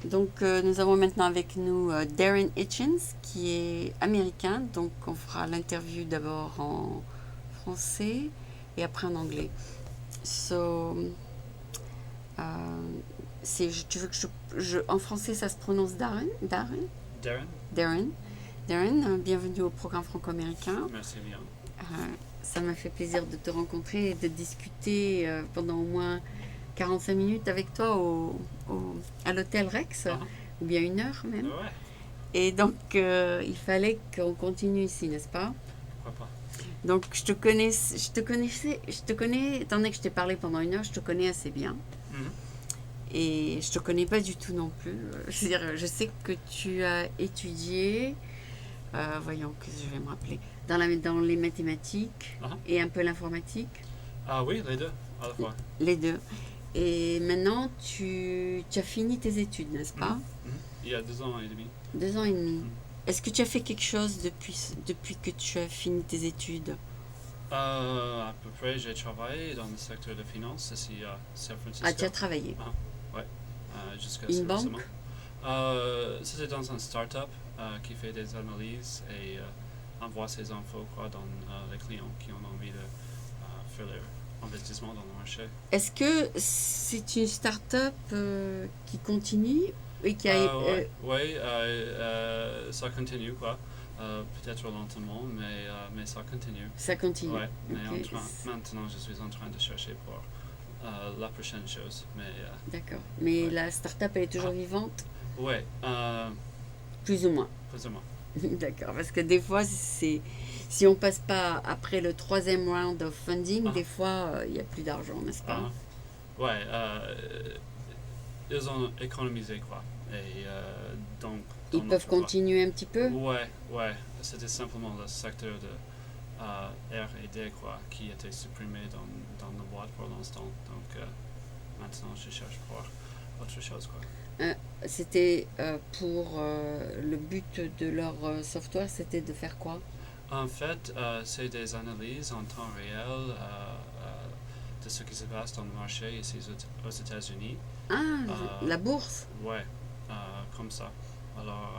Donc, nous avons maintenant avec nous Darren Hitchens, qui est américain. Donc, on fera l'interview d'abord en français et après en anglais. So, euh, tu veux que en français, ça se prononce Darren? Darren? Darren. Darren. Darren, bienvenue au programme franco-américain. Merci bien. Ça m'a fait plaisir de te rencontrer et de discuter pendant au moins 45 minutes avec toi à l'hôtel Rex, ou bien 1 heure même. Ouais. Et donc, il fallait qu'on continue ici, n'est-ce pas? Pourquoi pas? Donc, je te connais, étant donné que je t'ai parlé pendant 1 heure, je te connais assez bien. Et je te connais pas du tout non plus. Je sais que tu as étudié, voyons, que je vais me rappeler, dans les mathématiques et un peu l'informatique. Ah oui, les deux, à la fois. Les deux. Et maintenant, tu as fini tes études, n'est-ce pas? Il y a 2 ans et demi. 2 ans et demi. Est-ce que tu as fait quelque chose depuis que tu as fini tes études? À peu près, j'ai travaillé dans le secteur de finance ici à San Francisco. Ah, tu as travaillé? Ouais, jusqu'à Une banque? C'était dans un start-up qui fait des analyses et envoie ces infos dans les clients qui ont envie de faire leur investissement dans le marché. Est-ce que c'est une start-up qui continue et qui a... Oui, ça continue quoi. Peut-être lentement, mais ça continue. Ça continue. Ouais, mais Okay. maintenant je suis en train de chercher pour la prochaine chose. D'accord. Mais ouais. la start-up, elle est toujours vivante? Ouais. Plus ou moins. Plus ou moins. D'accord, parce que des fois, si on passe pas après le 3e round of funding, des fois, il n'y a plus d'argent, n'est-ce pas? Ouais, ils ont économisé quoi. Et donc... Ils peuvent continuer un petit peu? Ouais. C'était simplement le secteur de R&D quoi, qui était supprimé dans la boîte pour l'instant. Donc maintenant, je cherche pour autre chose quoi. C'était pour le but de leur software, c'était de faire quoi? En fait, c'est des analyses en temps réel de ce qui se passe dans le marché ici aux États-Unis. Ah, la bourse? Ouais, comme ça. Alors,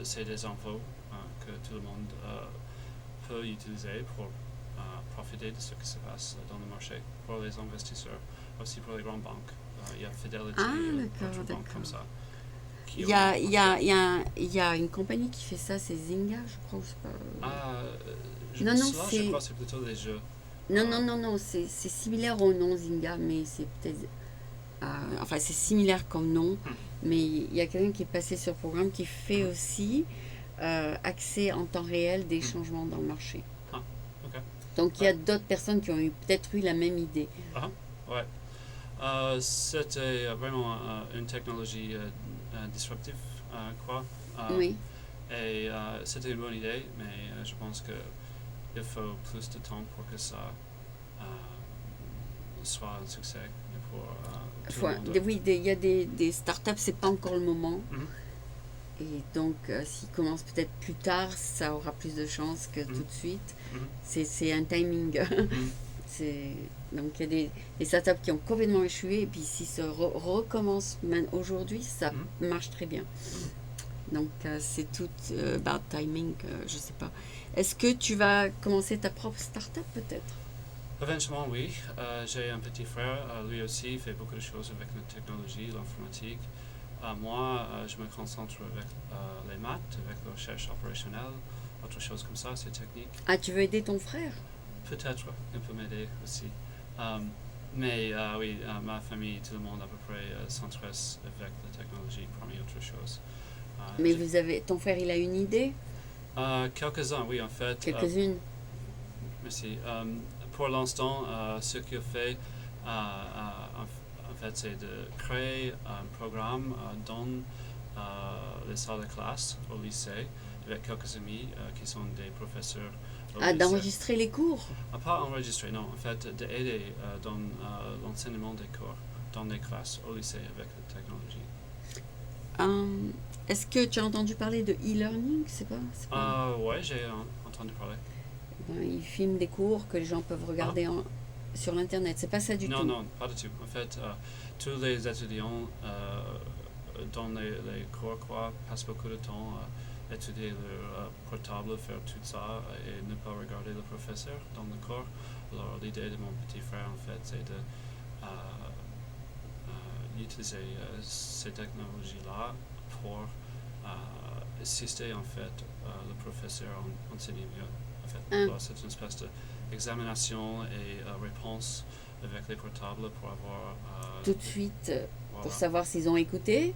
c'est des infos que tout le monde peut utiliser pour profiter de ce qui se passe dans le marché pour les investisseurs, aussi pour les grandes banques. Il y a Fidelity, d'autres banques comme ça. Il y a une compagnie qui fait ça, c'est Zynga, je crois. Je crois que c'est plutôt des jeux. Non, c'est similaire au nom Zynga, mais c'est peut-être... enfin, c'est similaire comme nom, mais il y a quelqu'un qui est passé sur le programme qui fait aussi accès en temps réel des changements dans le marché. Okay. Donc, il y a d'autres personnes qui ont peut-être eu la même idée. Ouais. C'était vraiment une technologie disruptive, quoi. Oui. Et c'était une bonne idée, mais je pense qu'il faut plus de temps pour que ça soit un succès pour tout le monde. Oui, il y a des startups, c'est pas encore le moment. Et donc, s'ils commencent peut-être plus tard, ça aura plus de chances que tout de suite. C'est un timing. Donc, il y a des startups qui ont complètement échoué, et puis s'ils se recommencent aujourd'hui, ça marche très bien. Donc, c'est tout about timing, je sais pas. Est-ce que tu vas commencer ta propre startup peut-être? Éventuellement, oui. J'ai un petit frère, lui aussi, il fait beaucoup de choses avec la technologie, l'informatique. Moi, je me concentre avec les maths, avec la recherche opérationnelle, autre chose comme ça, c'est technique. Ah, tu veux aider ton frère? Peut-être, il peut m'aider aussi. Mais oui, ma famille, tout le monde à peu près s'intéresse avec la technologie parmi autre chose. Mais ton frère, il a une idée? Quelques-uns, oui, en fait. Quelques-unes? Merci. Pour l'instant, ce qu'il fait, en fait, c'est de créer un programme dans les salles de classe au lycée avec quelques amis qui sont des professeurs. D'enregistrer les cours? Pas enregistrer, non. En fait, d'aider dans l'enseignement des cours dans les classes au lycée avec la technologie. Est-ce que tu as entendu parler de e-learning? C'est pas... Ouais, j'ai entendu parler. Ils filment des cours que les gens peuvent regarder sur l'internet. C'est pas ça du tout? Non, pas du tout. En fait, tous les étudiants dans les cours, quoi, passent beaucoup de temps à étudier leur portable, faire tout ça et ne pas regarder le professeur dans le cours. Alors l'idée de mon petit frère, en fait, c'est de utiliser ces technologies-là pour assister, en fait, le professeur à enseigner mieux. En fait. Alors, c'est une espèce d'examination et réponse avec les portables pour avoir... tout de suite, voilà. pour savoir s'ils ont écouté.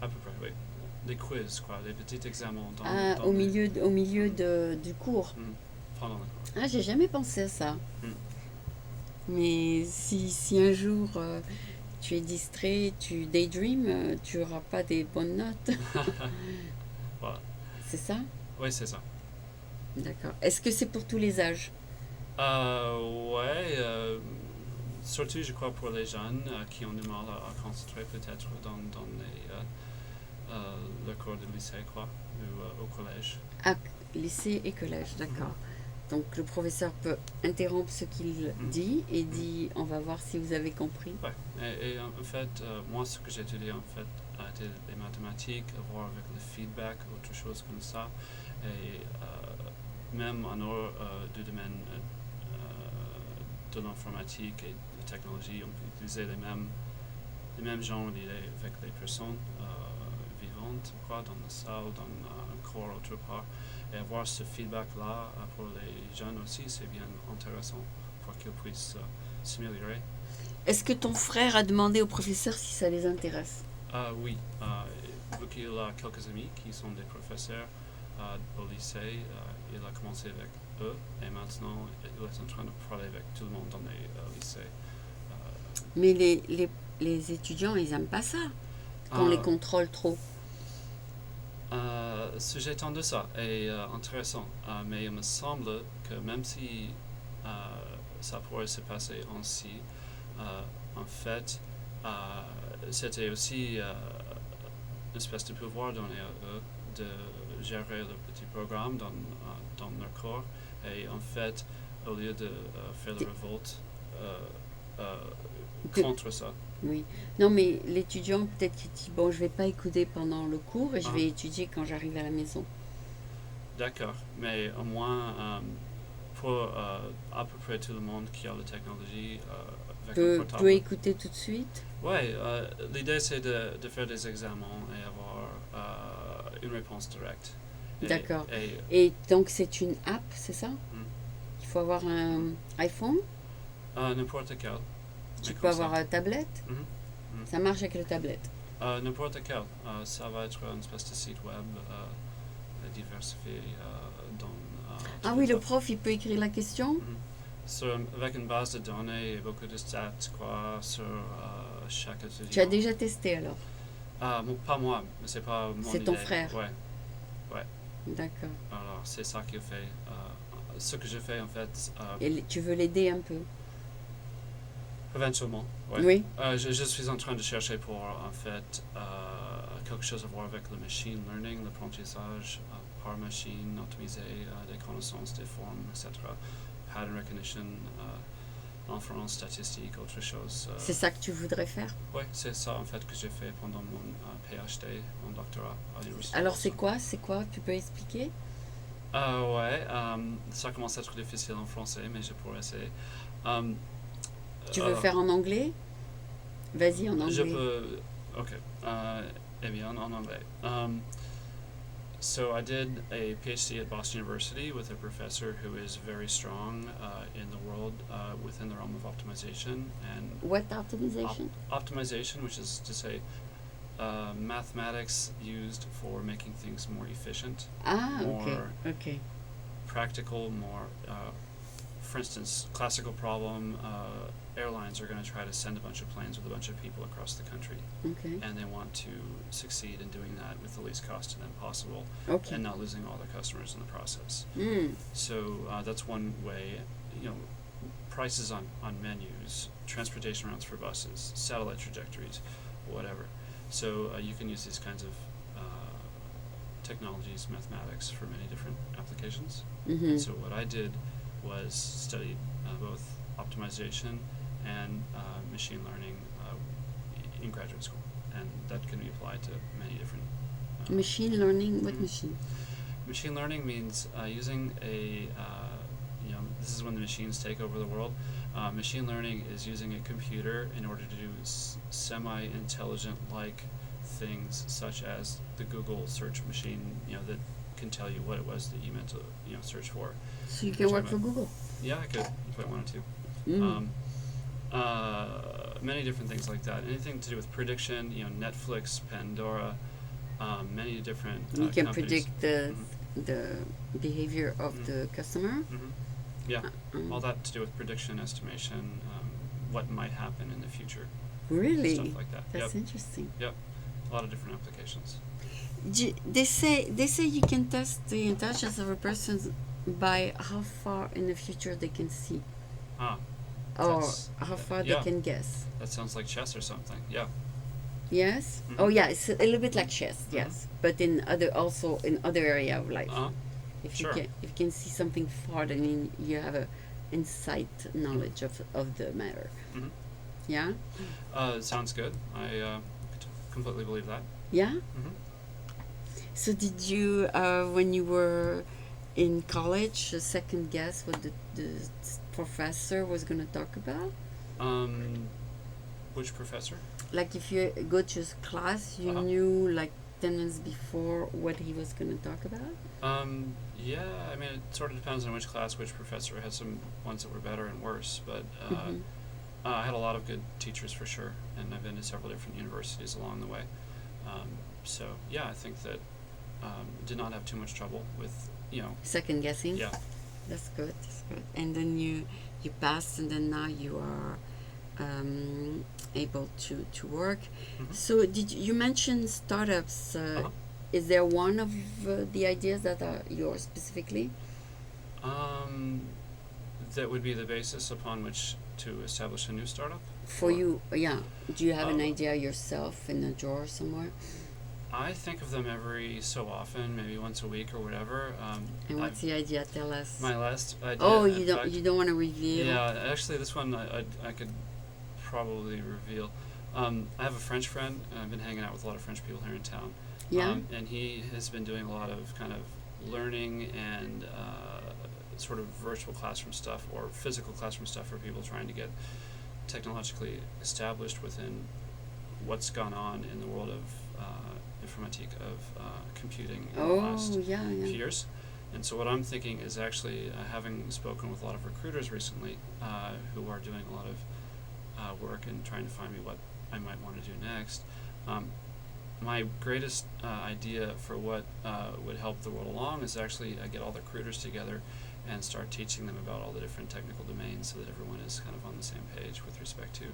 À peu près, oui. Des quiz, quoi, des petits examens. Au milieu du cours. Pendant le cours. Ah, j'ai jamais pensé à ça. Mais si un jour tu es distrait, tu daydream, tu n'auras pas des bonnes notes. Voilà. C'est ça? Oui, c'est ça. D'accord. Est-ce que c'est pour tous les âges? Ouais. Surtout, je crois, pour les jeunes qui ont du mal à concentrer peut-être dans le cours de lycée, quoi, ou au collège. Ah, lycée et collège, d'accord. Donc le professeur peut interrompre ce qu'il dit et dit on va voir si vous avez compris. Ouais. Et en fait, moi ce que j'ai étudié en fait a été les mathématiques, voir avec le feedback, autre chose comme ça. Et même en dehors du domaine de l'informatique et de la technologie, on peut utiliser les mêmes genres d'idées avec les personnes vivantes, quoi, dans la salle, dans un cours autre part. Et avoir ce feedback-là pour les jeunes aussi, c'est bien intéressant pour qu'ils puissent s'améliorer. Est-ce que ton frère a demandé au professeur si ça les intéresse? Oui, vu qu'il a quelques amis qui sont des professeurs au lycée, il a commencé avec eux et maintenant il est en train de parler avec tout le monde dans les lycées. Mais les étudiants, ils n'aiment pas ça, qu'on les contrôle trop. Sujet de ça est intéressant, mais il me semble que même si ça pourrait se passer ainsi, en fait, c'était aussi une espèce de pouvoir donné à eux de gérer le petit programme dans leur cours. Et en fait, au lieu de faire la révolte contre ça. Oui. Non, mais l'étudiant, peut-être qu'il dit, bon, je ne vais pas écouter pendant le cours et je vais étudier quand j'arrive à la maison. D'accord, mais au moins, pour à peu près tout le monde qui a la technologie avec un portable. Peut écouter tout de suite? Oui, l'idée c'est de faire des examens et avoir une réponse directe. D'accord. Et donc c'est une app, c'est ça? Il faut avoir un iPhone? N'importe quel. Tu peux avoir une tablette? Ça marche avec la tablette? N'importe quel. Ça va être une espèce de site web diversifié dans... oui, le prof, il peut écrire la question? Avec une base de données et beaucoup de stats, quoi, sur chaque étudiant. Tu as déjà testé alors? Pas moi, mais c'est pas mon idée. C'est ton frère? Ouais. D'accord. Alors, c'est ça qu'il fait. Ce que je fais, en fait... Et tu veux l'aider un peu? Éventuellement, ouais. Oui. Je suis en train de chercher pour, en fait, quelque chose à voir avec le machine learning, l'apprentissage par machine, optimiser des connaissances, des formes, etc. Pattern recognition, inference statistique, autre chose. C'est ça que tu voudrais faire? Oui, c'est ça, en fait, que j'ai fait pendant mon PhD, mon doctorat à l'université. Alors, c'est quoi? Tu peux expliquer? Ouais, ça commence à être difficile en français, mais je pourrais essayer. Tu veux faire en anglais? Vas-y, en anglais. Je peux... Ok. Eh bien, en anglais. So I did a PhD at Boston University with a professor who is very strong in the world within the realm of optimization. And what optimization? Optimization, which is to say mathematics used for making things more efficient. Okay. Practical, more... for instance, classical problem, airlines are going to try to send a bunch of planes with a bunch of people across the country. Okay. And they want to succeed in doing that with the least cost to them possible. Okay. And not losing all their customers in the process. So that's one way, prices on menus, transportation routes for buses, satellite trajectories, whatever. So you can use these kinds of technologies, mathematics for many different applications. Mm-hmm. So what I did was studied both optimization and machine learning in graduate school. and that can be applied to many different. Machine learning. What machine? Machine learning means using this is when the machines take over the world. Machine learning is using a computer in order to do semi-intelligent-like things, such as the Google search machine, that can tell you what it was that you meant to, search for. So you can work for Google? Yeah, I could if I wanted to. Many different things like that. Anything to do with prediction, Netflix, Pandora, many different you can companies. Predict the behavior of the customer? Yeah, all that to do with prediction, estimation, what might happen in the future. Really? Stuff like that. That's interesting. Yep, a lot of different applications. They say you can test the intelligence of a person by how far in the future they can see. Or how far they can guess. That sounds like chess or something. Yeah. Yes. Oh yeah, it's a little bit like chess. Yes, but in other area of life. If you can see something far, then you have a insight knowledge of the matter. Yeah. Sounds good. I completely believe that. Yeah. So did you, when you were in college, second guess what the professor was going to talk about? Which professor? Like if you go to his class, you knew like 10 minutes before what he was going to talk about? Yeah, I mean, it sort of depends on which class, which professor. I had some ones that were better and worse, but I had a lot of good teachers for sure, and I've been to several different universities along the way. So yeah, I think that did not have too much trouble with, second guessing? Yeah. That's good. And then you passed, and then now you are able to work. So you mentioned startups. Is there one of the ideas that are yours specifically? That would be the basis upon which to establish a new startup? For you, yeah. Do you have an idea yourself in a drawer somewhere? I think of them every so often, maybe once a week or whatever. And what's the idea? Tell us. My last idea. Oh, you don't want to reveal? Yeah, actually, this one I could probably reveal. I have a French friend. I've been hanging out with a lot of French people here in town. Yeah. And he has been doing a lot of kind of learning and sort of virtual classroom stuff or physical classroom stuff for people trying to get technologically established within what's gone on in the world of informatique, of computing in the last few years. And so what I'm thinking is actually having spoken with a lot of recruiters recently who are doing a lot of work and trying to find me what I might want to do next. My greatest idea for what would help the world along is actually get all the recruiters together and start teaching them about all the different technical domains so that everyone is kind of on the same page with respect to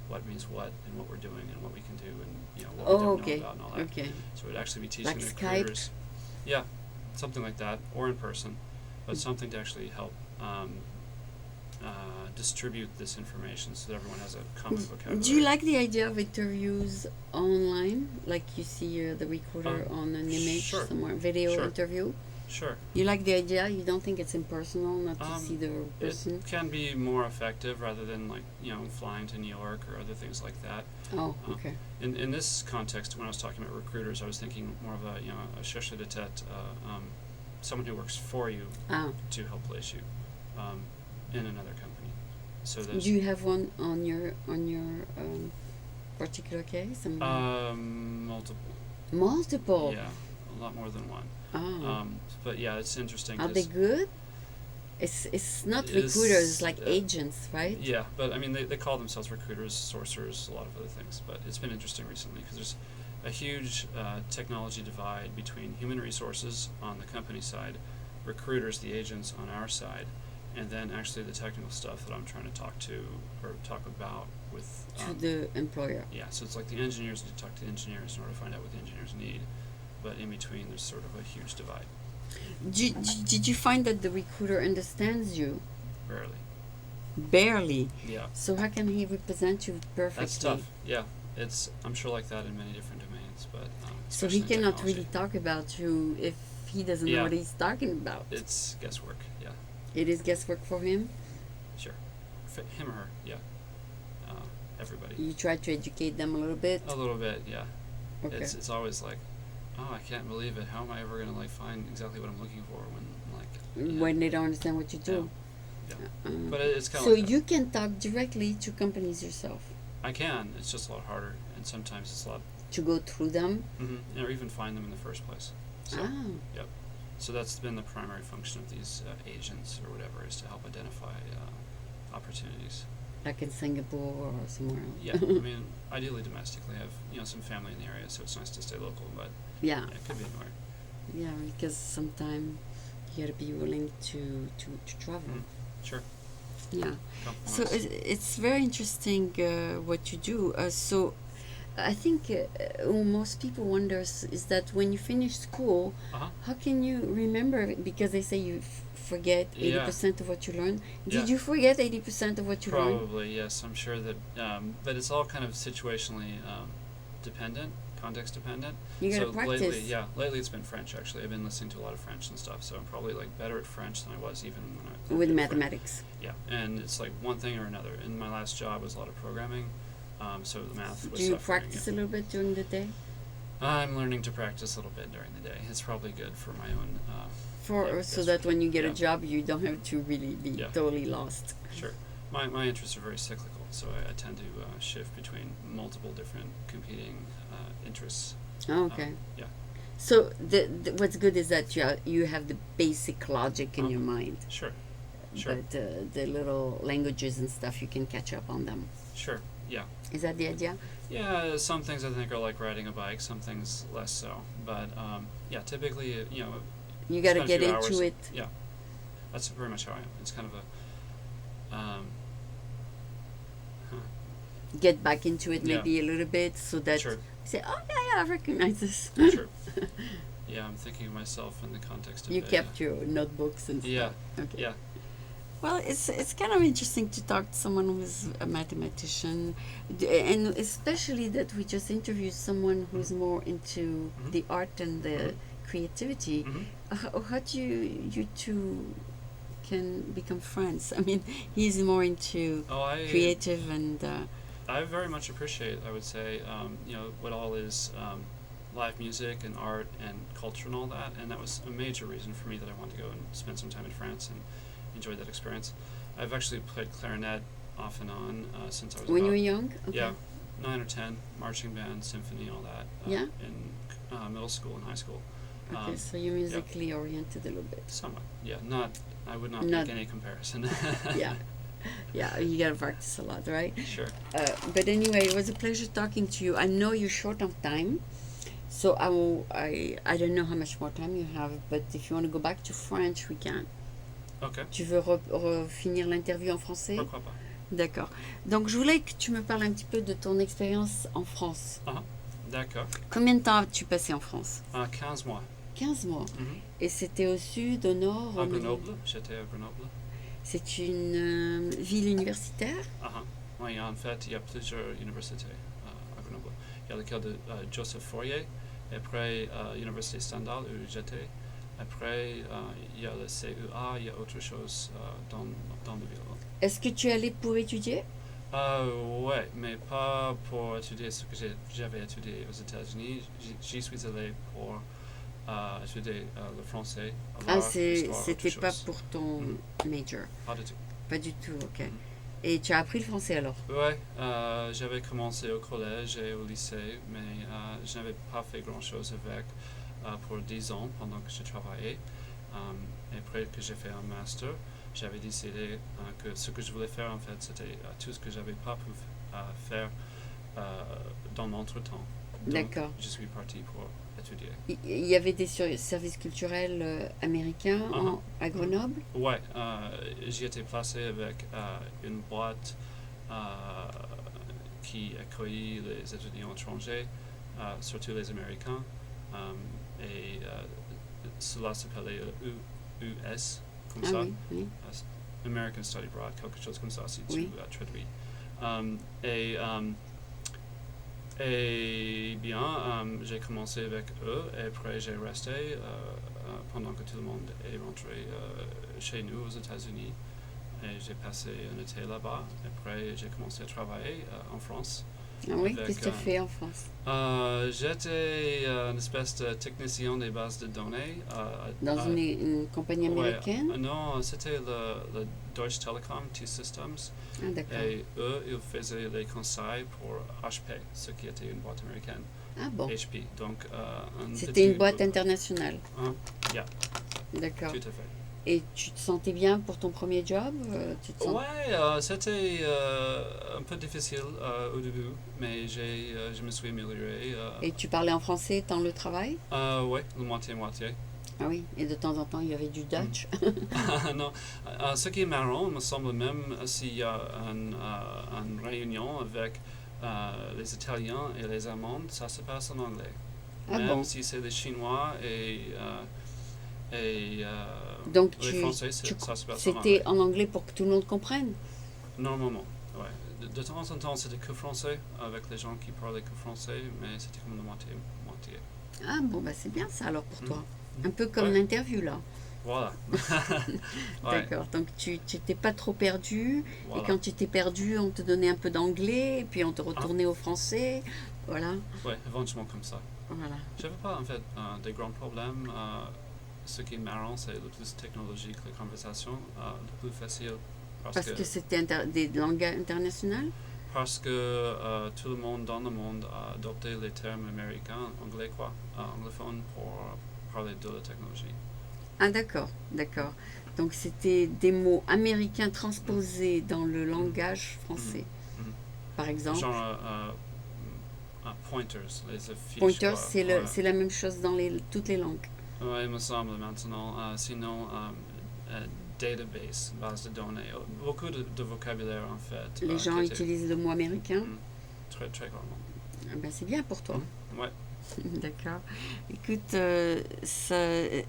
what means what and what we're doing and what we can do and what we don't know about and all that. Okay. So we'd actually be teaching like the recruiters. Skype? Yeah, something like that, or in person, but something to actually help distribute this information so that everyone has a common vocabulary. Do you like the idea of interviews online? Like you see the recruiter on an image somewhere, video interview? Sure. You like the idea? You don't think it's impersonal, not to see the person? It can be more effective rather than flying to New York or other things like that. Oh, okay. In this context, when I was talking about recruiters, I was thinking more of a chercheur de tête, someone who works for you to help place you in another company. So do you have one on your particular case? Multiple. Multiple? Yeah, a lot more than one. Oh. But yeah, it's interesting. Are they good? It's not recruiters, it's like agents, right? Yeah, but I mean, they call themselves recruiters, sorcerers, a lot of other things. But it's been interesting recently because there's a huge technology divide between human resources on the company side, recruiters, the agents on our side, and then actually the technical stuff that I'm trying to talk about with the employer. Yeah, so it's like the engineers need to talk to the engineers in order to find out what the engineers need, but in between there's sort of a huge divide. Did you find that the recruiter understands you? Barely. Yeah. So how can he represent you perfectly? That's tough. Yeah, I'm sure like that in many different domains, but so he cannot really talk about you if he doesn't know what he's talking about. It's guesswork. Yeah. It is guesswork for him? Sure. For him or her, yeah. everybody. You try to educate them a little bit? A little bit, yeah. Okay. It's always like, oh, I can't believe it. How am I ever gonna like find exactly what I'm looking for when When they don't understand what you do. Yeah. But it's kind so of like you can talk directly to companies yourself. I can. It's just a lot harder, and sometimes it's a lot. To go through them. Or even find them in the first place. So, Yep. So that's been the primary function of these agents or whatever, is to help identify opportunities. Like in Singapore or somewhere else. Yeah, I mean, ideally domestically. I have some family in the area, so it's nice to stay local. But yeah, it could be anywhere. Yeah, because sometimes you gotta be willing to travel. Sure. Yeah. Compromise. So it's very interesting what you do. So I think most people wonders is that when you finish school, how can you remember? Because they say you forget 80% of what you learn. Did you forget 80% of what you learned? Probably, yes. I'm sure that, but it's all kind of situationally dependent, context dependent. You gotta practice. Lately it's been French actually. I've been listening to a lot of French and stuff, so I'm probably like better at French than I was even when I with did mathematics. French. Yeah, and it's like one thing or another. In my last job was a lot of programming. So the math was Do you suffering. practice a little bit during the day? I'm learning to practice a little bit during the day. It's probably good for my own. So that when you get a job, you don't have to really be totally lost. Sure. My interests are very cyclical, so I tend to shift between multiple different competing interests. Oh, okay. Yeah. So the what's good is that you have the basic logic in your mind. Sure. Sure. But the little languages and stuff, you can catch up on them. Sure. Yeah. Is that the idea? Yeah, some things I think are like riding a bike, some things less so. But typically, you got to get into hours. it. Yeah, that's very much how I am. It's kind of a get back into it maybe a little bit, so that sure. you say, oh yeah, I recognize this. Sure. Yeah, I'm thinking of myself in the context of you kept your notebooks and stuff. Yeah. Okay. Yeah. Well, it's kind of interesting to talk to someone who's a mathematician, and especially that we just interviewed someone who's more into the art and the creativity. How do you two can become friends? I mean, he's more into creative and... I very much appreciate, I would say, what all is live music and art and culture and all that, and that was a major reason for me that I wanted to go and spend some time in France and enjoyed that experience. I've actually played clarinet off and on since I was when you were young? Okay. Yeah, 9 or 10, marching band, symphony, all that. In middle school and high school. Okay, so you're musically oriented a little bit. Somewhat, yeah. I would not make any comparison. Yeah, you gotta practice a lot, right? Sure. But anyway, it was a pleasure talking to you. I know you're short of time, so I don't know how much more time you have, but if you want to go back to French, we can. Ok. Tu veux finir l'interview en français? Pourquoi pas. D'accord. Donc, je voulais que tu me parles un petit peu de ton expérience en France. D'accord. Combien de temps as-tu passé en France? 15 mois. 15 mois. Et c'était au sud, au nord? À Grenoble. J'étais à Grenoble. C'est une ville universitaire? Oui, en fait, il y a plusieurs universités à Grenoble. Il y a le cas de Joseph Fourier, et après l'université Stendhal où j'étais. Après, il y a le CEA, il y a autre chose dans le ville. Est-ce que tu es allé pour étudier? Ouais, mais pas pour étudier ce que j'avais étudié aux États-Unis. J'y suis allé pour étudier le français. C'était pas pour ton major? Pas du tout. Pas du tout, ok. Et tu as appris le français alors? Ouais, j'avais commencé au collège et au lycée, mais je n'avais pas fait grand-chose avec pour 10 ans pendant que je travaillais. Et après que j'ai fait un master, j'avais décidé que ce que je voulais faire en fait, c'était tout ce que j'avais pas pu faire dans l'entretemps. D'accord. Je suis parti pour étudier. Il y avait des services culturels américains à Grenoble? Ouais, j'y étais placé avec une boîte qui accueillit les étudiants étrangers, surtout les Américains. Et cela s'appelait US, comme ça. Oui. American Study Abroad, quelque chose comme ça, si tu traduis. Et bien, j'ai commencé avec eux, et après j'ai resté pendant que tout le monde est rentré chez nous aux États-Unis. et j'ai passé un été là-bas. Après, j'ai commencé à travailler en France. Ah oui, Avec, qu'est-ce que tu as fait en France? J'étais une espèce de technicien des bases de données. Dans une compagnie Ouais, américaine? non, c'était le Deutsche Telekom T-Systems. Ah d'accord. Et eux, ils faisaient les conseils pour HP, ce qui était une boîte américaine. Ah bon. HP. Donc, C'était une boîte internationale. Yeah, D'accord. tout à fait. Et tu te sentais bien pour ton premier job? Tu te sens... Ouais, c'était un peu difficile au début, mais je me suis amélioré. Et tu parlais en français dans le travail? Ouais, moitié-moitié. Ah oui, et de temps en temps il y avait du Dutch. Non, ce qui est marrant, il me semble, même s'il y a une réunion avec les Italiens et les Allemands, ça se passe en anglais. Ah Même bon. si c'est les Chinois et Donc les Français, ça se passe en anglais. c'était en anglais pour que tout le monde comprenne? Normalement, ouais. De temps en temps, c'était que français, avec les gens qui parlaient que français, mais c'était comme la moitié. Ah bon, bah c'est bien ça alors pour toi. Mhm. Un peu comme Ouais. l'interview là. Voilà. Ouais, D'accord, donc tu t'es pas trop perdu, et voilà. quand tu t'es perdu, on te donnait un peu d'anglais, et puis on te retournait au français, voilà, Ouais, éventuellement comme ça. voilà. J'avais pas en fait des grands problèmes. Ce qui est marrant, c'est le plus technologique, les conversations, le plus facile. Parce que c'était des langues internationales? Parce que tout le monde dans le monde a adopté les termes américains, anglais quoi, anglophones pour parler de la technologie. Ah d'accord, d'accord. Donc c'était des mots américains transposés dans le langage français. Mhm. Par exemple, Genre pointers, les affiches. pointer, quoi. c'est la même chose dans toutes les langues. Ouais, il me semble maintenant. Sinon, database, base de données. Beaucoup de vocabulaire en fait. Les gens utilisent le mot américain. Très, très rarement. Ah ben, c'est bien pour toi. Ouais. D'accord. Écoute,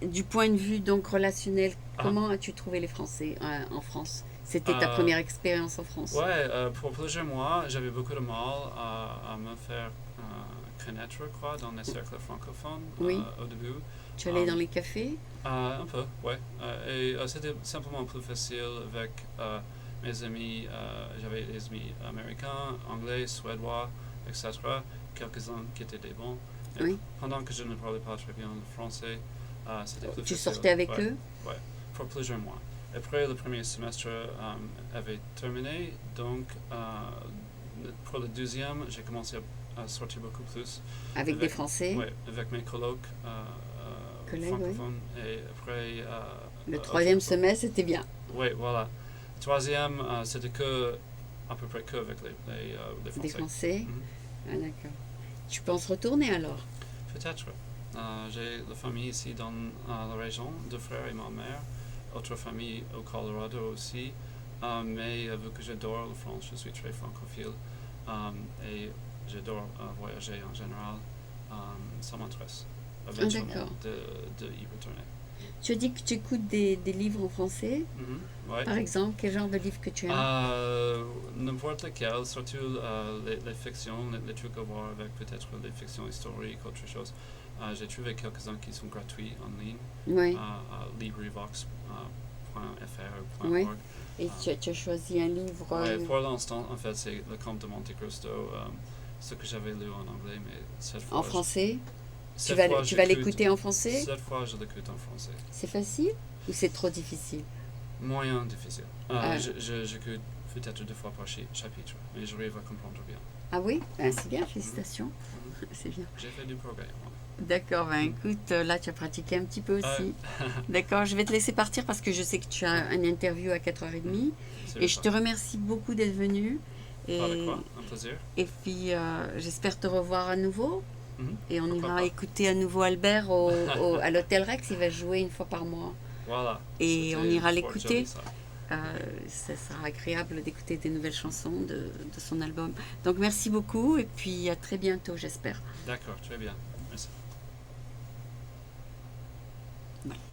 du point de vue donc relationnel, comment as-tu trouvé les Français en France? C'était ta première expérience en France? Ouais, pour plusieurs mois, j'avais beaucoup de mal à me faire connaître, quoi, dans les cercles francophones au début. Tu allais dans les cafés? Un peu, ouais. Et c'était simplement plus facile avec mes amis. J'avais des amis américains, anglais, suédois, etc. Quelques-uns qui étaient des bons. Oui. Pendant que je ne parlais pas très bien le français, c'était plus Tu facile. sortais avec eux? Ouais, pour plusieurs mois. Après, le premier semestre avait terminé, donc pour le deuxième, j'ai commencé à sortir beaucoup plus. Avec des Français? Oui, avec mes collègues francophones. Oui. Et après... le troisième semestre, c'était bien. Oui, voilà. Le troisième, c'était à peu près que avec les Français. Des Français? Mm-hmm. Ah d'accord. Tu penses retourner alors? Peut-être. J'ai la famille ici dans la région, 2 frères et ma mère. Autre famille au Colorado aussi. Mais vu que j'adore la France, je suis très francophile. Et j'adore voyager en général. Ça m'intéresse éventuellement de y retourner. Tu as dit que tu écoutes des livres en français. Ouais. Par exemple, quel genre de livre que tu aimes? N'importe lequel, surtout les fictions, les trucs à voir avec peut-être les fictions historiques, autre chose. J'ai trouvé quelques-uns qui sont gratuits en ligne. Oui. LibriVox.fr. Oui. Et tu as choisi un livre? Oui, pour l'instant, en fait, c'est Le Comte de Monte Cristo, ce que j'avais lu en anglais, mais cette fois... En français? Tu vas l'écouter en français? Cette fois, je l'écoute en français. C'est facile ou c'est trop difficile? Moyen difficile. J'écoute peut-être 2 fois par chapitre, mais j'arrive à comprendre bien. Ah oui? C'est bien, félicitations. C'est bien. J'ai fait du progrès. D'accord, écoute, là tu as pratiqué un petit peu aussi. D'accord, je vais te laisser partir parce que je sais que tu as une interview à 4h30. Et je te remercie beaucoup d'être venu. Avec quoi? Un plaisir. Et puis j'espère te revoir à nouveau. Et on Pourquoi ira pas? écouter à nouveau Albert à l'Hôtel Rex. Il va jouer une fois par mois. Voilà. Et on ira l'écouter. Ça sera agréable d'écouter des nouvelles chansons de son album. Donc merci beaucoup et puis à très bientôt, j'espère. D'accord, très bien. Merci.